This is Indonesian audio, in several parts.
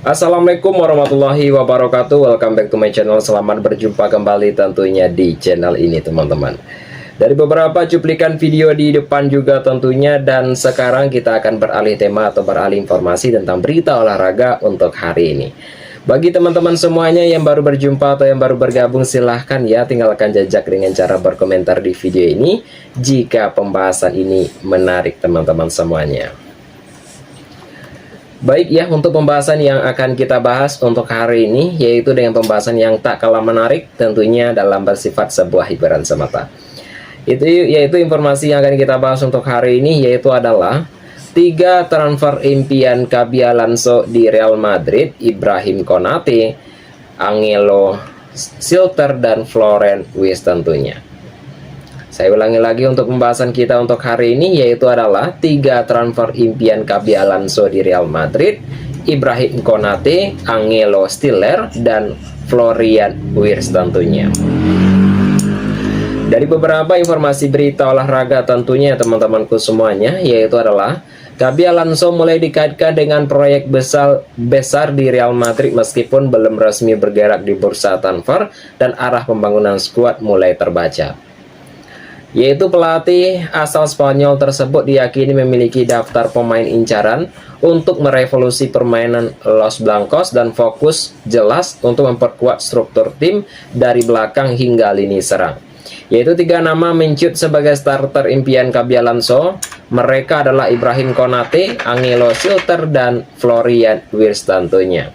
Assalamualaikum warahmatullahi wabarakatuh. Welcome back to my channel. Selamat berjumpa kembali tentunya di channel ini, teman-teman. Dari beberapa cuplikan video di depan juga tentunya, dan sekarang kita akan beralih tema atau beralih informasi tentang berita olahraga untuk hari ini. Bagi teman-teman semuanya yang baru berjumpa atau yang baru bergabung, silahkan ya tinggalkan jejak dengan cara berkomentar di video ini jika pembahasan ini menarik teman-teman semuanya. Baik ya, untuk pembahasan yang akan kita bahas untuk hari ini, yaitu dengan pembahasan yang tak kalah menarik tentunya dalam bersifat sebuah hiburan semata. Yaitu informasi yang akan kita bahas untuk hari ini, yaitu adalah 3 transfer impian Xabi Alonso di Real Madrid: Ibrahim Konate, Angelo Silter, dan Florent Wirtz tentunya. Saya ulangi lagi untuk pembahasan kita untuk hari ini, yaitu adalah 3 transfer impian Xabi Alonso di Real Madrid: Ibrahim Konate, Angelo Stiller, dan Florent Wirtz tentunya. Dari beberapa informasi berita olahraga tentunya teman-temanku semuanya, yaitu adalah Xabi Alonso mulai dikaitkan dengan proyek besar di Real Madrid meskipun belum resmi bergerak di bursa transfer, dan arah pembangunan skuad mulai terbaca. Yaitu pelatih asal Spanyol tersebut diyakini memiliki daftar pemain incaran untuk merevolusi permainan Los Blancos dan fokus jelas untuk memperkuat struktur tim dari belakang hingga lini serang. Yaitu 3 nama mencuit sebagai starter impian Xabi Alonso. Mereka adalah Ibrahim Konate, Angelo Silter, dan Florent Wirtz tentunya.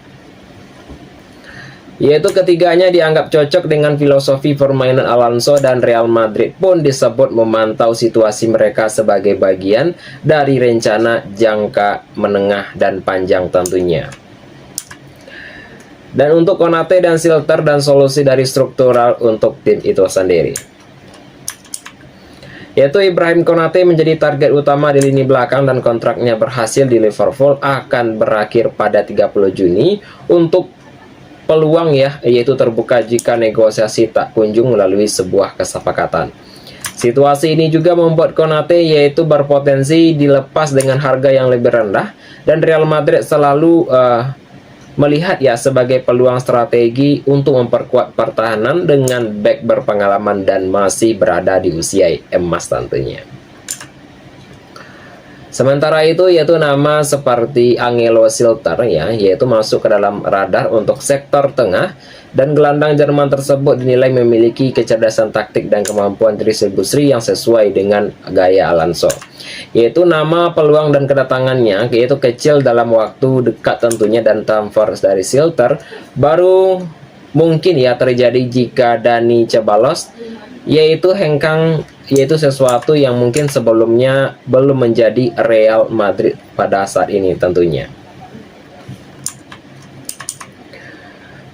Yaitu ketiganya dianggap cocok dengan filosofi permainan Alonso, dan Real Madrid pun disebut memantau situasi mereka sebagai bagian dari rencana jangka menengah dan panjang tentunya. Dan untuk Konate dan Silter, dan solusi dari struktural untuk tim itu sendiri, yaitu Ibrahim Konate menjadi target utama di lini belakang, dan kontraknya berhasil di Liverpool akan berakhir pada 30 Juni. Untuk peluang yaitu terbuka jika negosiasi tak kunjung melalui sebuah kesepakatan. Situasi ini juga membuat Konate yaitu berpotensi dilepas dengan harga yang lebih rendah, dan Real Madrid selalu melihat sebagai peluang strategi untuk memperkuat pertahanan dengan bek berpengalaman dan masih berada di usia emas tentunya. Sementara itu, yaitu nama seperti Angelo Silter yaitu masuk ke dalam radar untuk sektor tengah, dan gelandang Jerman tersebut dinilai memiliki kecerdasan taktik dan kemampuan distribusi yang sesuai dengan gaya Alonso. Yaitu nama, peluang, dan kedatangannya yaitu kecil dalam waktu dekat tentunya, dan transfer dari Silter baru mungkin terjadi jika Dani Ceballos yaitu hengkang, yaitu sesuatu yang mungkin sebelumnya belum menjadi Real Madrid pada saat ini tentunya.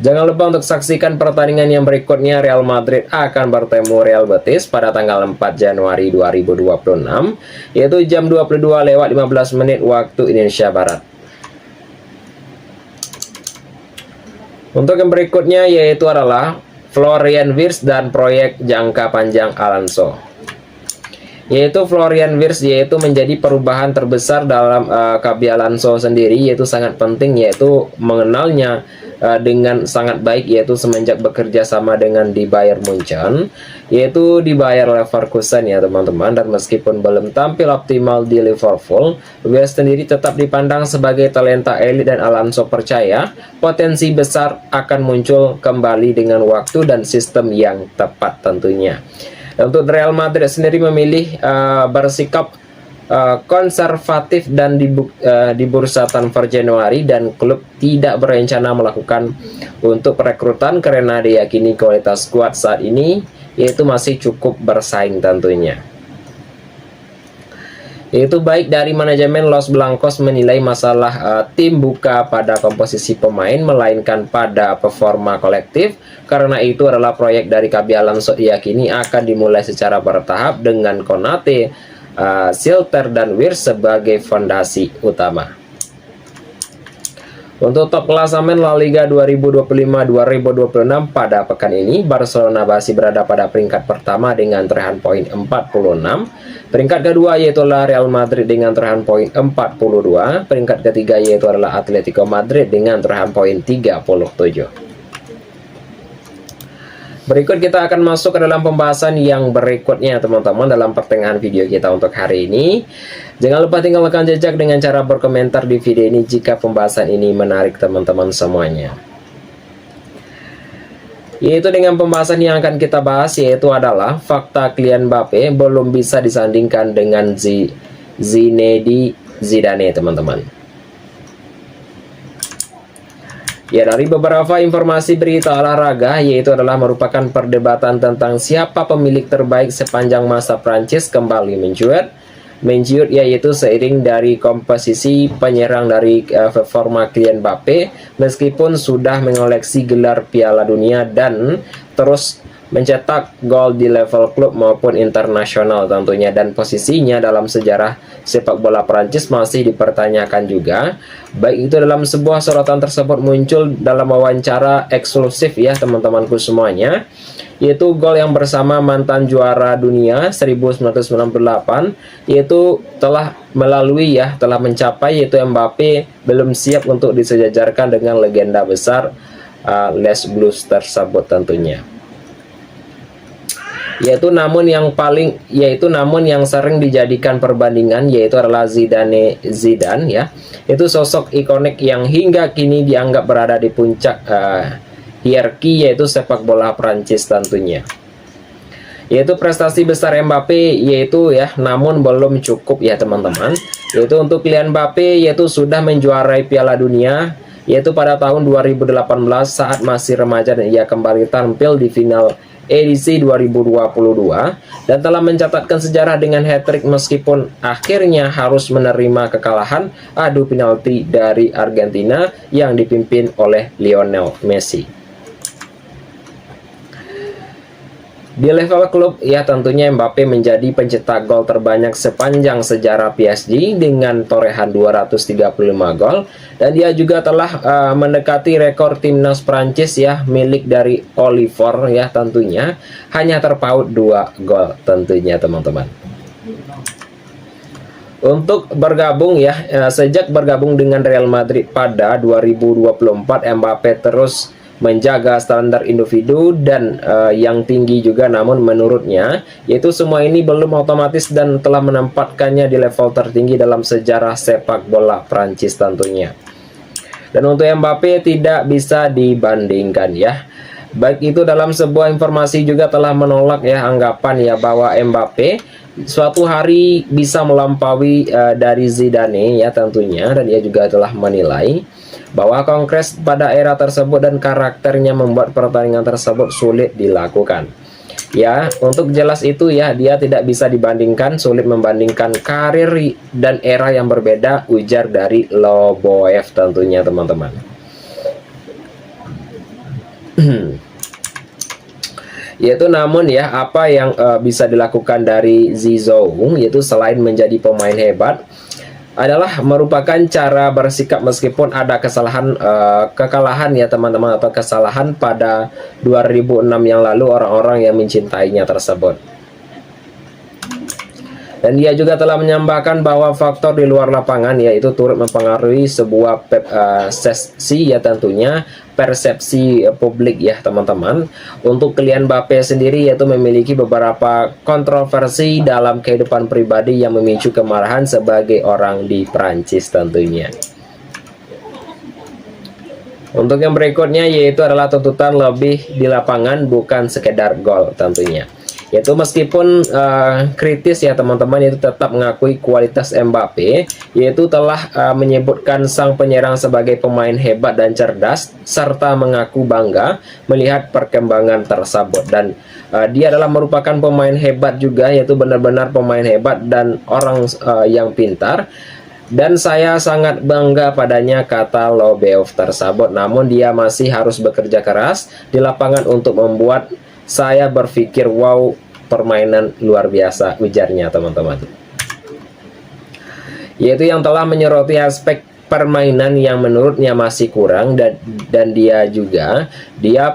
Jangan lupa untuk saksikan pertandingan yang berikutnya. Real Madrid akan bertemu Real Betis pada tanggal 4 Januari 2026, yaitu jam 22:15 waktu Indonesia Barat. Untuk yang berikutnya yaitu adalah Florent Wirtz dan proyek jangka panjang Alonso. Yaitu Florent Wirtz yaitu menjadi perubahan terbesar dalam Xabi Alonso sendiri, yaitu sangat penting yaitu mengenalnya dengan sangat baik, yaitu semenjak bekerja sama dengan di Bayern Munchen, yaitu di Bayer Leverkusen teman-teman. Dan meskipun belum tampil optimal di Liverpool, Wirtz sendiri tetap dipandang sebagai talenta elit, dan Alonso percaya potensi besar akan muncul kembali dengan waktu dan sistem yang tepat tentunya. Dan untuk Real Madrid sendiri memilih bersikap konservatif dan di bursa transfer Januari, dan klub tidak berencana melakukan untuk perekrutan karena diyakini kualitas skuad saat ini yaitu masih cukup bersaing tentunya. Yaitu baik dari manajemen Los Blancos menilai masalah tim buka pada komposisi pemain, melainkan pada performa kolektif. Karena itu adalah proyek dari Xabi Alonso diyakini akan dimulai secara bertahap dengan Konate, Silter, dan Wirtz sebagai fondasi utama. Untuk top klasemen La Liga 2025-2026 pada pekan ini, Barcelona masih berada pada peringkat pertama dengan torehan poin 46. Peringkat kedua yaitu Real Madrid dengan torehan poin 42. Peringkat ketiga yaitu adalah Atletico Madrid dengan torehan poin 37. Berikut kita akan masuk ke dalam pembahasan yang berikutnya teman-teman dalam pertengahan video kita untuk hari ini. Jangan lupa tinggalkan jejak dengan cara berkomentar di video ini jika pembahasan ini menarik teman-teman semuanya. Yaitu dengan pembahasan yang akan kita bahas yaitu adalah fakta Kylian Mbappe belum bisa disandingkan dengan Zinedine Zidane teman-teman. Ya, dari beberapa informasi berita olahraga, yaitu adalah merupakan perdebatan tentang siapa pemilik terbaik sepanjang masa Prancis kembali mencuat, yaitu seiring dari komposisi penyerang dari performa Kylian Mbappe, meskipun sudah mengoleksi gelar Piala Dunia dan terus mencetak gol di level klub maupun internasional tentunya, dan posisinya dalam sejarah sepak bola Prancis masih dipertanyakan juga. Baik itu dalam sebuah sorotan tersebut muncul dalam wawancara eksklusif ya teman-temanku semuanya, yaitu gol yang bersama mantan juara dunia 1998 yaitu telah mencapai, yaitu Mbappe belum siap untuk disejajarkan dengan legenda besar Les Blues tersebut tentunya. Namun yang sering dijadikan perbandingan yaitu adalah Zidane ya. Itu sosok ikonik yang hingga kini dianggap berada di puncak hierarki yaitu sepak bola Prancis tentunya. Yaitu prestasi besar Mbappe namun belum cukup ya teman-teman. Yaitu untuk Kylian Mbappe sudah menjuarai Piala Dunia yaitu pada tahun 2018 saat masih remaja, dan ia kembali tampil di final edisi 2022 dan telah mencatatkan sejarah dengan hat-trick meskipun akhirnya harus menerima kekalahan adu penalti dari Argentina yang dipimpin oleh Lionel Messi. Di level klub tentunya Mbappe menjadi pencetak gol terbanyak sepanjang sejarah PSG dengan torehan 235 gol, dan dia juga telah mendekati rekor timnas Prancis milik dari Oliver tentunya, hanya terpaut 2 gol tentunya teman-teman. Untuk bergabung sejak bergabung dengan Real Madrid pada 2024, Mbappe terus menjaga standar individu dan yang tinggi juga, namun menurutnya semua ini belum otomatis dan telah menempatkannya di level tertinggi dalam sejarah sepak bola Prancis tentunya. Dan untuk Mbappe tidak bisa dibandingkan Baik itu dalam sebuah informasi juga telah menolak anggapan bahwa Mbappe suatu hari bisa melampaui dari Zidane tentunya, dan ia juga telah menilai bahwa kongres pada era tersebut dan karakternya membuat pertandingan tersebut sulit dilakukan. Untuk jelas itu dia tidak bisa dibandingkan, sulit membandingkan karir dan era yang berbeda, ujar dari Loboev tentunya teman-teman. Namun apa yang bisa dilakukan dari Zizou selain menjadi pemain hebat adalah merupakan cara bersikap meskipun ada kekalahan teman-teman, atau kesalahan pada 2006 yang lalu orang-orang yang mencintainya tersebut. Dan dia juga telah menambahkan bahwa faktor di luar lapangan yaitu turut mempengaruhi sebuah sesi tentunya persepsi publik teman-teman. Untuk Kylian Mbappe sendiri memiliki beberapa kontroversi dalam kehidupan pribadi yang memicu kemarahan sebagai orang di Prancis tentunya. Untuk yang berikutnya yaitu adalah tuntutan lebih di lapangan, bukan sekedar gol tentunya. Meskipun kritis teman-teman, tetap mengakui kualitas Mbappe, telah menyebutkan sang penyerang sebagai pemain hebat dan cerdas, serta mengaku bangga melihat perkembangan tersebut. Dan dia adalah merupakan pemain hebat juga, benar-benar pemain hebat dan orang yang pintar. Dan saya sangat bangga padanya, kata Loboev tersebut. Namun dia masih harus bekerja keras di lapangan untuk membuat saya berpikir, wow, permainan luar biasa, ujarnya teman-teman. Yang telah menyoroti aspek permainan yang menurutnya masih kurang, dan dia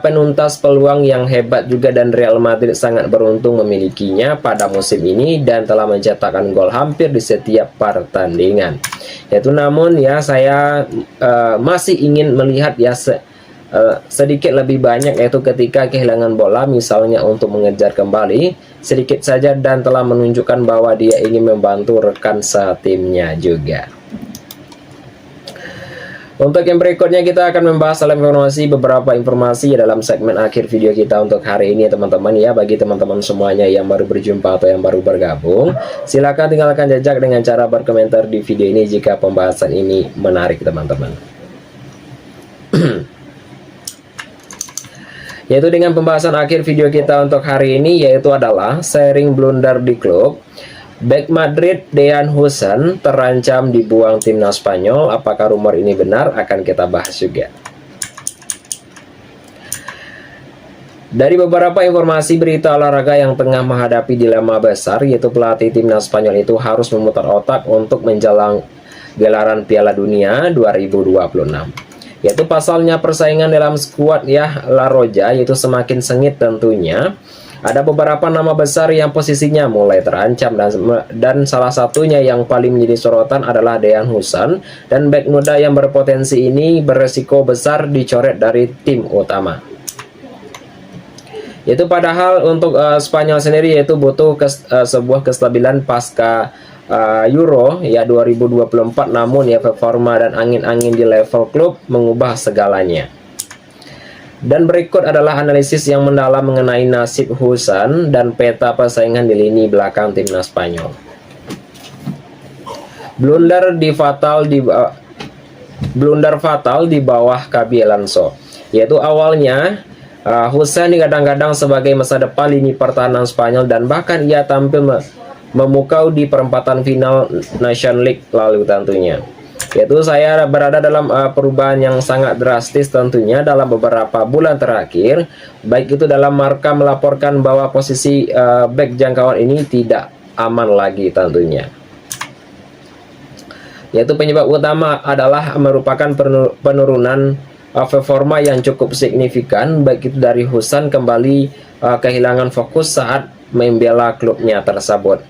penuntas peluang yang hebat juga, dan Real Madrid sangat beruntung memilikinya pada musim ini dan telah mencetakkan gol hampir di setiap pertandingan. Namun ya, saya masih ingin melihat ya sedikit lebih banyak, yaitu ketika kehilangan bola misalnya untuk mengejar kembali sedikit saja, dan telah menunjukkan bahwa dia ingin membantu rekan setimnya juga. Untuk yang berikutnya kita akan membahas beberapa informasi dalam segmen akhir video kita untuk hari ini teman-teman ya. Bagi teman-teman semuanya yang baru berjumpa atau yang baru bergabung, silakan tinggalkan jejak dengan cara berkomentar di video ini jika pembahasan ini menarik teman-teman. Yaitu dengan pembahasan akhir video kita untuk hari ini, yaitu adalah sharing blunder di klub. Bek Madrid Dejan Huijsen terancam dibuang timnas Spanyol. Apakah rumor ini benar? Akan kita bahas juga. Dari beberapa informasi berita olahraga yang tengah menghadapi dilema besar, yaitu pelatih timnas Spanyol itu harus memutar otak untuk menjelang gelaran Piala Dunia 2026. Yaitu pasalnya persaingan dalam skuad ya La Roja yaitu semakin sengit tentunya. Ada beberapa nama besar yang posisinya mulai terancam, dan salah satunya yang paling menjadi sorotan adalah Dejan Huijsen, dan bek muda yang berpotensi ini beresiko besar dicoret dari tim utama. Yaitu padahal untuk Spanyol sendiri yaitu butuh sebuah kestabilan pasca Euro ya 2024, namun ya performa dan angin-angin di level klub mengubah segalanya. Dan berikut adalah analisis yang mendalam mengenai nasib Huijsen dan peta persaingan di lini belakang timnas Spanyol. Blunder fatal di bawah Xabi Alonso. Yaitu awalnya Huijsen digadang-gadang sebagai masa depan lini pertahanan Spanyol, dan bahkan ia tampil memukau di perempatan final Nations League lalu tentunya. Yaitu saya berada dalam perubahan yang sangat drastis tentunya dalam beberapa bulan terakhir, baik itu dalam Marca melaporkan bahwa posisi bek jangkauan ini tidak aman lagi tentunya. Yaitu penyebab utama adalah merupakan penurunan performa yang cukup signifikan, baik itu dari Huijsen kembali kehilangan fokus saat membela klubnya tersebut.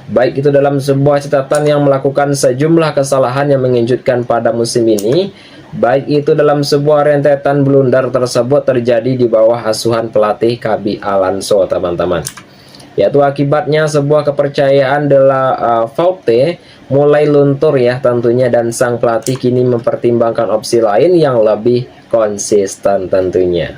Baik itu dalam sebuah catatan yang melakukan sejumlah kesalahan yang mengejutkan pada musim ini, baik itu dalam sebuah rentetan blunder tersebut terjadi di bawah asuhan pelatih Xabi Alonso teman-teman. Yaitu akibatnya sebuah kepercayaan De La Fuente mulai luntur ya tentunya, dan sang pelatih kini mempertimbangkan opsi lain yang lebih konsisten tentunya.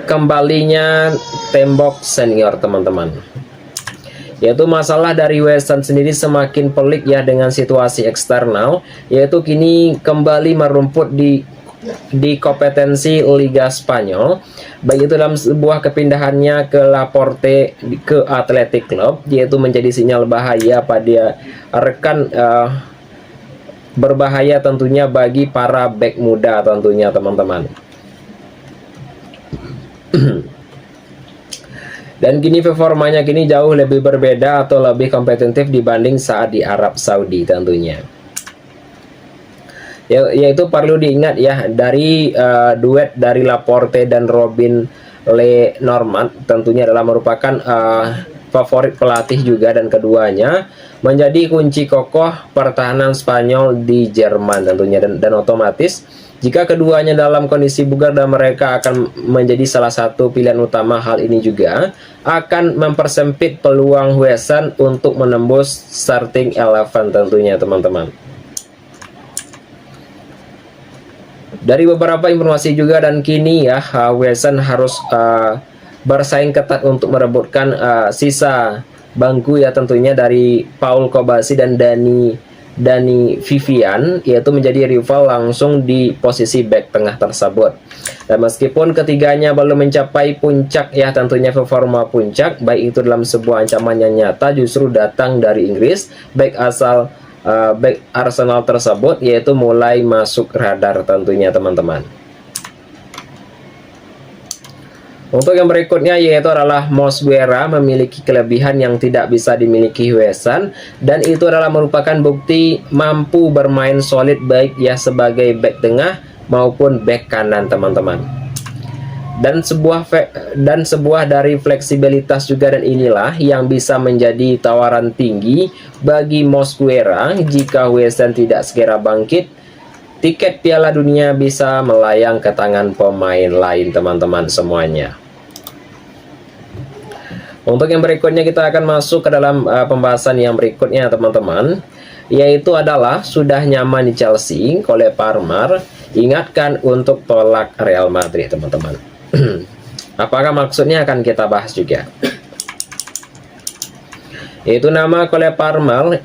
Kembalinya tembok senior teman-teman. Yaitu masalah dari Huijsen sendiri semakin pelik ya dengan situasi eksternal, yaitu kini kembali merumput di kompetensi Liga Spanyol, baik itu dalam sebuah kepindahannya ke Laporte ke Athletic Club, yaitu menjadi sinyal bahaya pada rekan berbahaya tentunya bagi para bek muda tentunya teman-teman. Dan kini performanya kini jauh lebih berbeda atau lebih kompetitif dibanding saat di Arab Saudi tentunya. Yaitu perlu diingat ya, dari duet dari Laporte dan Robin Lenormand tentunya adalah merupakan favorit pelatih juga, dan keduanya menjadi kunci kokoh pertahanan Spanyol di Jerman tentunya, dan otomatis jika keduanya dalam kondisi bugar dan mereka akan menjadi salah satu pilihan utama, hal ini juga akan mempersempit peluang Huijsen untuk menembus starting 11 tentunya teman-teman. Dari beberapa informasi juga, dan kini ya Huijsen harus bersaing ketat untuk merebutkan sisa bangku ya tentunya dari Paul Kobasi dan Dani Vivian, yaitu menjadi rival langsung di posisi back tengah tersebut. Dan meskipun ketiganya belum mencapai puncak ya tentunya performa puncak, baik itu dalam sebuah ancaman yang nyata justru datang dari Inggris, back asal back Arsenal tersebut yaitu mulai masuk radar tentunya teman-teman. Untuk yang berikutnya yaitu adalah Mosquera memiliki kelebihan yang tidak bisa dimiliki Hwasong, dan itu adalah merupakan bukti mampu bermain solid baik ya sebagai back tengah maupun back kanan teman-teman. Dan sebuah dari fleksibilitas juga, dan inilah yang bisa menjadi tawaran tinggi bagi Mosquera jika Hwasong tidak segera bangkit. Tiket Piala Dunia bisa melayang ke tangan pemain lain teman-teman semuanya. Untuk yang berikutnya kita akan masuk ke dalam pembahasan yang berikutnya teman-teman, yaitu adalah sudah nyaman di Chelsea, Cole Palmer ingatkan untuk tolak Real Madrid teman-teman. Apakah maksudnya akan kita bahas juga. Yaitu nama Cole Palmer,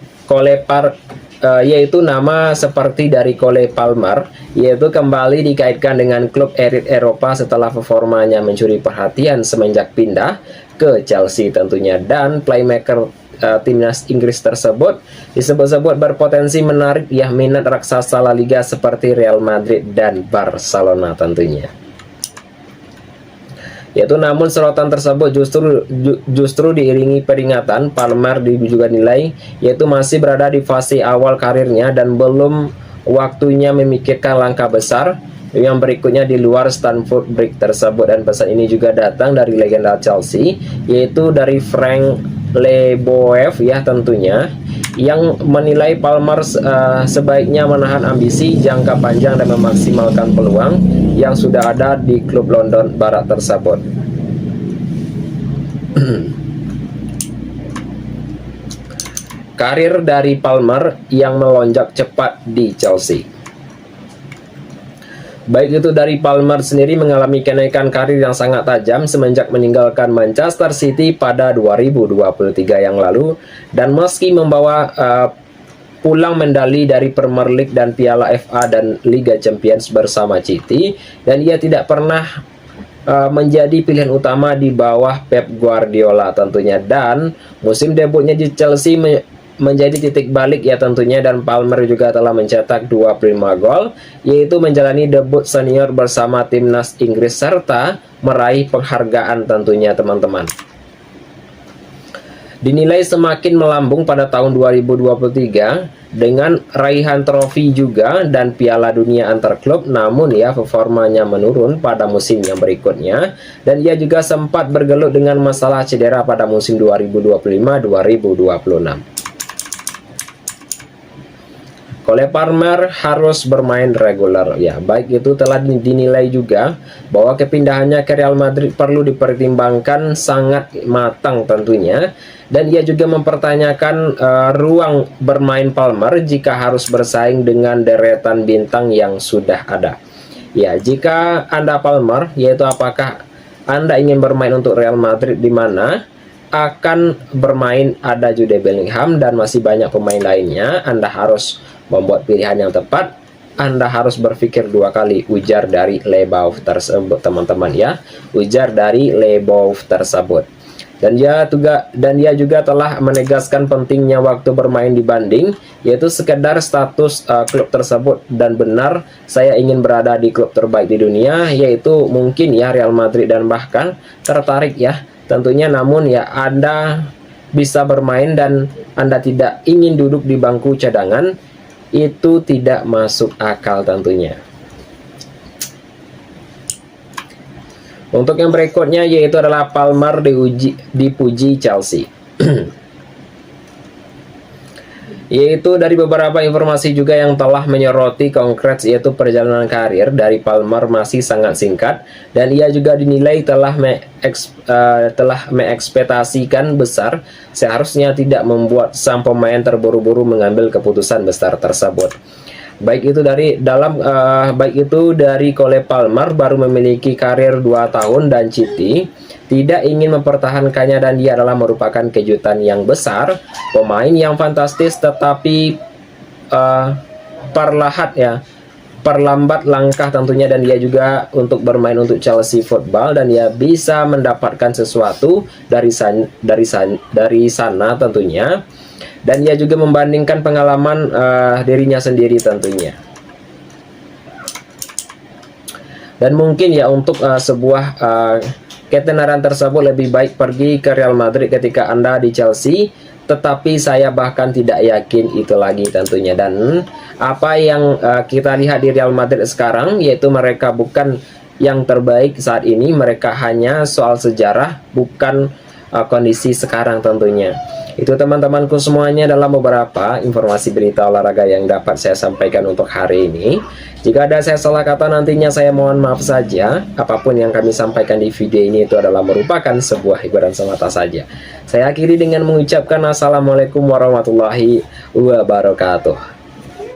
yaitu nama seperti dari Cole Palmer, yaitu kembali dikaitkan dengan klub elit Eropa setelah performanya mencuri perhatian semenjak pindah ke Chelsea tentunya. Dan playmaker timnas Inggris tersebut disebut-sebut berpotensi menarik ya minat raksasa La Liga seperti Real Madrid dan Barcelona tentunya. Yaitu namun sorotan tersebut justru diiringi peringatan. Palmer juga nilai yaitu masih berada di fase awal karirnya dan belum waktunya memikirkan langkah besar yang berikutnya di luar Stamford Bridge tersebut. Dan pesan ini juga datang dari legenda Chelsea yaitu dari Frank Leboeuf ya tentunya, yang menilai Palmer sebaiknya menahan ambisi jangka panjang dan memaksimalkan peluang yang sudah ada di klub London Barat tersebut. Karir dari Palmer yang melonjak cepat di Chelsea. Baik itu dari Palmer sendiri mengalami kenaikan karir yang sangat tajam semenjak meninggalkan Manchester City pada 2023 yang lalu, dan meski membawa pulang medali dari Premier League dan Piala FA dan Liga Champions bersama City, dan ia tidak pernah menjadi pilihan utama di bawah Pep Guardiola tentunya. Dan musim debutnya di Chelsea menjadi titik balik ya tentunya, dan Palmer juga telah mencetak 25 gol, yaitu menjalani debut senior bersama timnas Inggris serta meraih penghargaan tentunya teman-teman. Dinilai semakin melambung pada tahun 2023 dengan raihan trofi juga dan Piala Dunia antar klub, namun ya performanya menurun pada musim yang berikutnya, dan ia juga sempat bergelut dengan masalah cedera pada musim 2025-2026. Cole Palmer harus bermain reguler ya. Baik itu telah dinilai juga bahwa kepindahannya ke Real Madrid perlu dipertimbangkan sangat matang tentunya, dan ia juga mempertanyakan ruang bermain Palmer jika harus bersaing dengan deretan bintang yang sudah ada. Ya, jika Anda Palmer, yaitu apakah Anda ingin bermain untuk Real Madrid di mana akan bermain ada Jude Bellingham dan masih banyak pemain lainnya? Anda harus membuat pilihan yang tepat. Anda harus berpikir dua kali, ujar dari Leboeuf tersebut teman-teman ya, ujar dari Leboeuf tersebut. Dan dia juga telah menegaskan pentingnya waktu bermain dibanding yaitu sekedar status klub tersebut. Dan benar, saya ingin berada di klub terbaik di dunia, yaitu mungkin ya Real Madrid, dan bahkan tertarik ya tentunya, namun ya Anda bisa bermain dan Anda tidak ingin duduk di bangku cadangan, itu tidak masuk akal tentunya. Untuk yang berikutnya yaitu adalah Palmer dipuji Chelsea. Yaitu dari beberapa informasi juga yang telah menyoroti konkret, yaitu perjalanan karir dari Palmer masih sangat singkat, dan ia juga dinilai telah mengekspektasikan besar, seharusnya tidak membuat sang pemain terburu-buru mengambil keputusan besar tersebut. Baik itu dari Cole Palmer baru memiliki karir 2 tahun dan City tidak ingin mempertahankannya, dan dia adalah merupakan kejutan yang besar, pemain yang fantastis tetapi perlambat langkah tentunya, dan dia juga untuk bermain untuk Chelsea Football, dan dia bisa mendapatkan sesuatu dari sana tentunya. Dan ia juga membandingkan pengalaman dirinya sendiri tentunya. Dan mungkin ya untuk sebuah ketenaran tersebut lebih baik pergi ke Real Madrid ketika Anda di Chelsea, tetapi saya bahkan tidak yakin itu lagi tentunya. Dan apa yang kita lihat di Real Madrid sekarang, yaitu mereka bukan yang terbaik saat ini, mereka hanya soal sejarah, bukan kondisi sekarang tentunya. Itu teman-temanku semuanya dalam beberapa informasi berita olahraga yang dapat saya sampaikan untuk hari ini. Jika ada saya salah kata nantinya saya mohon maaf saja. Apapun yang kami sampaikan di video ini itu adalah merupakan sebuah hiburan semata saja. Saya akhiri dengan mengucapkan assalamualaikum warahmatullahi wabarakatuh.